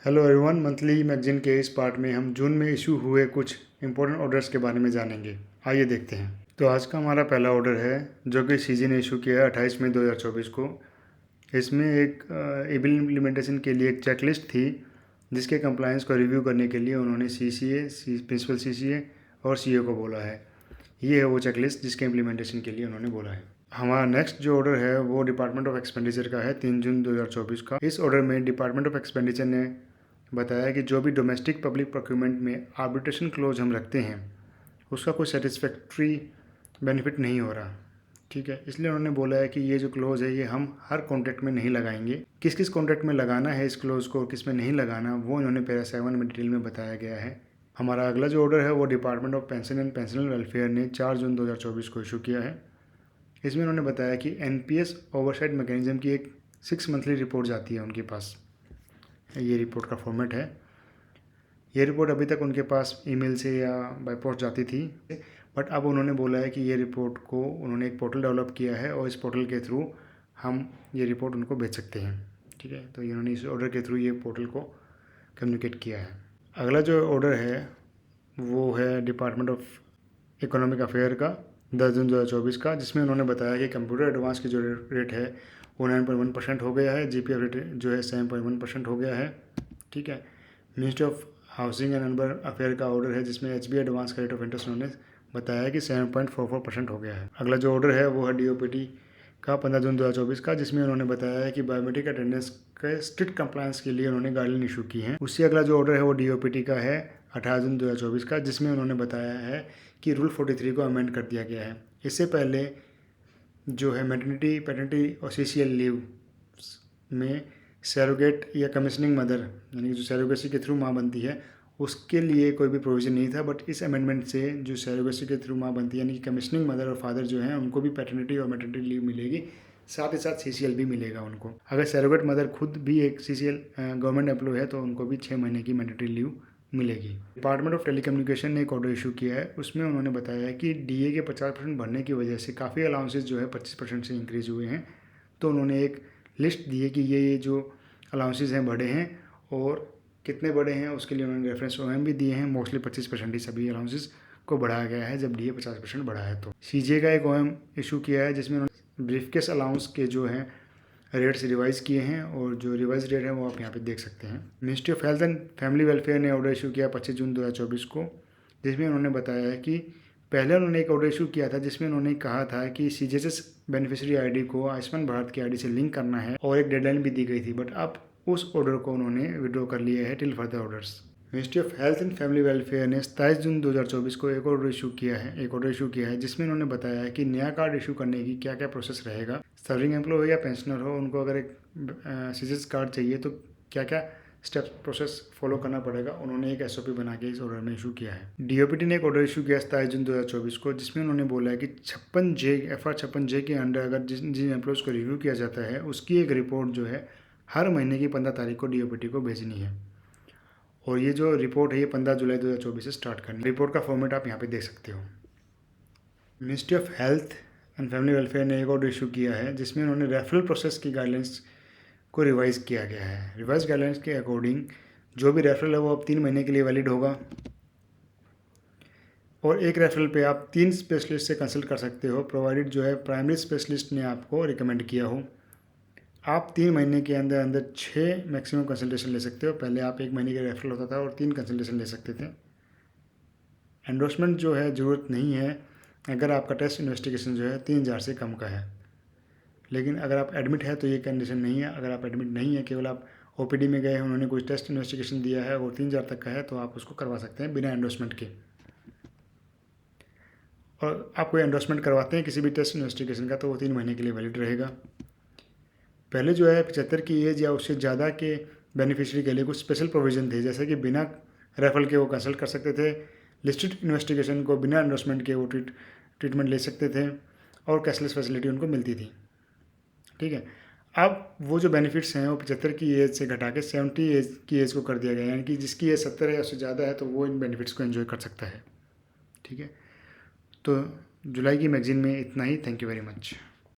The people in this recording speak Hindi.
हेलो एवरीवन, मंथली मैगजीन के इस पार्ट में हम जून में इशू हुए कुछ इंपॉर्टेंट ऑर्डर्स के बारे में जानेंगे। आइए देखते हैं। तो आज का हमारा पहला ऑर्डर है जो कि सीजी ने इशू किया है 28 मई 2024 को। इसमें एक एबिल इम्प्लीमेंटेशन के लिए एक चेकलिस्ट थी जिसके कंप्लायंस को रिव्यू करने के लिए उन्होंने सीसीए, प्रिंसिपल सीसीए और सीए को बोला है। ये है वो चेकलिस्ट जिसके इम्प्लीमेंटेशन के लिए उन्होंने बोला है। हमारा नेक्स्ट जो ऑर्डर है वो डिपार्टमेंट ऑफ एक्सपेंडिचर का है 3 जून 2024 का। इस ऑर्डर में डिपार्टमेंट ऑफ एक्सपेंडिचर ने बताया कि जो भी डोमेस्टिक पब्लिक प्रोक्यूरमेंट में आर्बिट्रेशन क्लोज हम रखते हैं उसका कोई सेटिस्फैक्ट्री बेनिफिट नहीं हो रहा। ठीक है, इसलिए उन्होंने बोला है कि ये जो क्लोज है ये हम हर कॉन्ट्रैक्ट में नहीं लगाएंगे। किस किस कॉन्ट्रैक्ट में लगाना है इस क्लोज को और किस में नहीं लगाना वो इन्होंने पैरा 7 में डिटेल में बताया गया है। हमारा अगला जो ऑर्डर है वो department of pension and pensioners welfare ने 4 जून 2024 को इशू किया है। इसमें उन्होंने बताया कि एनपीएस ओवरसाइट मैकेनिज्म की एक 6 मंथली रिपोर्ट जाती है उनके पास। ये रिपोर्ट का फॉर्मेट है। ये रिपोर्ट अभी तक उनके पास ईमेल से या बाय पोस्ट जाती थी, बट अब उन्होंने बोला है कि ये रिपोर्ट को उन्होंने एक पोर्टल डेवलप किया है और इस पोर्टल के थ्रू हम ये रिपोर्ट उनको भेज सकते हैं। ठीक है, तो इन्होंने इस ऑर्डर के थ्रू ये पोर्टल को कम्युनिकेट किया है। अगला जो ऑर्डर है वो है डिपार्टमेंट ऑफ इकोनॉमिक अफेयर का 10 जून 2024 का, जिसमें उन्होंने बताया कि कंप्यूटर एडवांस की जो रेट है वो 9.1% हो गया है। जीपीएफ रेट जो है 7.1% हो गया है। ठीक है, ministry of housing and urban affair का ऑर्डर है जिसमें एचबीआई एडवांस का रेट ऑफ इंटरेस्ट उन्होंने बताया है कि 7.44% हो गया है। अगला जो ऑर्डर है वो है डीओपीटी का 15 जून 2024 का, जिसमें उन्होंने बताया है कि बायोमेट्रिक अटेंडेंस के स्ट्रिक्ट कंप्लायंस के लिए उन्होंने गाइडलाइन इशू की है। उससे अगला जो ऑर्डर है वो डीओपीटी का है 18 जून 2024 का, जिसमें उन्होंने बताया है कि रूल 43 को अमेंड कर दिया गया है। इससे पहले जो है मैटरनिटी, पैटर्निटी और सीसीएल लीव में सैरोगेट या कमीशनिंग मदर यानी कि जो सैरोगेसी के थ्रू माँ बनती है उसके लिए कोई भी प्रोविज़न नहीं था, बट इस अमेंडमेंट से जो सैरोगेसी के थ्रू माँ बनती है यानी कि कमीशनिंग मदर और फादर जो हैं उनको भी पैटर्निटी और मैटरनिटी लीव मिलेगी, साथ ही साथ सीसीएल भी मिलेगा उनको। अगर सैरोगेट मदर खुद भी एक सीसीएल गवर्नमेंट एम्प्लॉय है तो उनको भी 6 महीने की मैटरनिटी लीव मिलेगी। डिपार्टमेंट ऑफ टेलीकम्युनिकेशन ने एक ऑर्डर इशू किया है। उसमें उन्होंने बताया है कि डीए के 50% भरने की वजह से काफ़ी अलाउंसेज जो है 25% से इंक्रीज़ हुए हैं। तो उन्होंने एक लिस्ट दी है कि ये जो अलाउंसेज हैं बड़े हैं और कितने बड़े हैं उसके लिए उन्होंने रेफरेंस ओएम भी दिए हैं। मोस्टली 25% ही सभी अलाउंसेज को बढ़ाया गया है जब डीए 50% बढ़ा है। तो सीजीए का एक ओएम इशू किया है जिसमें उन्होंने ब्रीफकेस अलाउंस के जो हैं रेट्स रिवाइज़ किए हैं और जो रिवाइज रेट है वो आप यहाँ पे देख सकते हैं। Ministry of health and family welfare ने ऑर्डर इशू किया 25 जून 2024 को, जिसमें उन्होंने बताया है कि पहले उन्होंने एक ऑर्डर इशू किया था जिसमें उन्होंने कहा था कि सीजीएचएस बेनिफिशियरी आईडी को आयुष्मान भारत की आईडी से लिंक करना है और एक डेडलाइन भी दी गई थी, बट अब उस ऑर्डर को उन्होंने विड्रॉ कर लिया है till further orders. Ministry of health and family welfare ने 27 जून 2024 को एक ऑर्डर इशू किया है जिसमें उन्होंने बताया है कि नया कार्ड इशू करने की क्या क्या प्रोसेस रहेगा। सर्विंग एम्प्लॉय हो या पेंशनर हो, उनको अगर एक सीजीएचएस कार्ड चाहिए तो क्या क्या स्टेप्स प्रोसेस फॉलो करना पड़ेगा, उन्होंने एक एसओपी बना के इस ऑर्डर में इशू किया है। डीओपीटी ने एक ऑर्डर इशू किया 27 जून 2024 को, जिसमें उन्होंने बोला है कि 56J FR 56J के अंडर अगर जिन एम्प्लॉयज़ को रिव्यू किया जाता है उसकी एक रिपोर्ट जो है हर महीने की 15 तारीख को डीओपीटी को भेजनी है। और ये जो रिपोर्ट है ये 15 जुलाई 2024 से स्टार्ट करनी। रिपोर्ट का फॉर्मेट आप यहाँ पे देख सकते हो। Ministry of health and family welfare ने एक ऑर्डर इशू किया है जिसमें उन्होंने रेफरल प्रोसेस की गाइडलाइंस को रिवाइज़ किया गया है। रिवाइज गाइडलाइंस के अकॉर्डिंग जो भी रेफरल है वो अब 3 महीने के लिए वैलिड होगा और एक रेफरल पे आप 3 स्पेशलिस्ट से कंसल्ट कर सकते हो, प्रोवाइडेड जो है प्राइमरी स्पेशलिस्ट ने आपको रिकमेंड किया हो। आप 3 महीने के अंदर अंदर 6 मैक्सिमम कंसल्टेशन ले सकते हो। पहले आप 1 महीने का रेफरल होता था और 3 कंसल्टेशन ले सकते थे। एंडोर्समेंट जो है ज़रूरत नहीं है अगर आपका टेस्ट इन्वेस्टिगेशन जो है 3000 से कम का है, लेकिन अगर आप एडमिट है तो ये कंडीशन नहीं है। अगर आप एडमिट नहीं है, केवल आप ओपीडी में गए हैं, उन्होंने कोई टेस्ट इन्वेस्टिगेशन दिया है और 3000 तक का है तो आप उसको करवा सकते हैं बिना एंडोर्समेंट के। और आप कोई एंडोर्समेंट करवाते हैं किसी भी टेस्ट इन्वेस्टिगेशन का तो वो 3 महीने के लिए वैलिड रहेगा। पहले जो है 75 की एज या उससे ज़्यादा के बेनिफिशियरी के लिए कुछ स्पेशल प्रोविज़न थे, जैसे कि बिना रेफरल के वो कंसल्ट कर सकते थे, लिस्टेड इन्वेस्टिगेशन को बिना एंडोर्समेंट के वो ट्रीटमेंट ले सकते थे और कैशलेस फैसिलिटी उनको मिलती थी। ठीक है, अब वो जो बेनिफिट्स हैं वो 75 की एज से घटा के 70 एज की एज को कर दिया गया है, यानी कि जिसकी एज 70 है या उससे ज़्यादा है तो वो इन बेनिफिट्स को एंजॉय कर सकता है। ठीक है, तो जुलाई की मैगजीन में इतना ही। Thank you very much.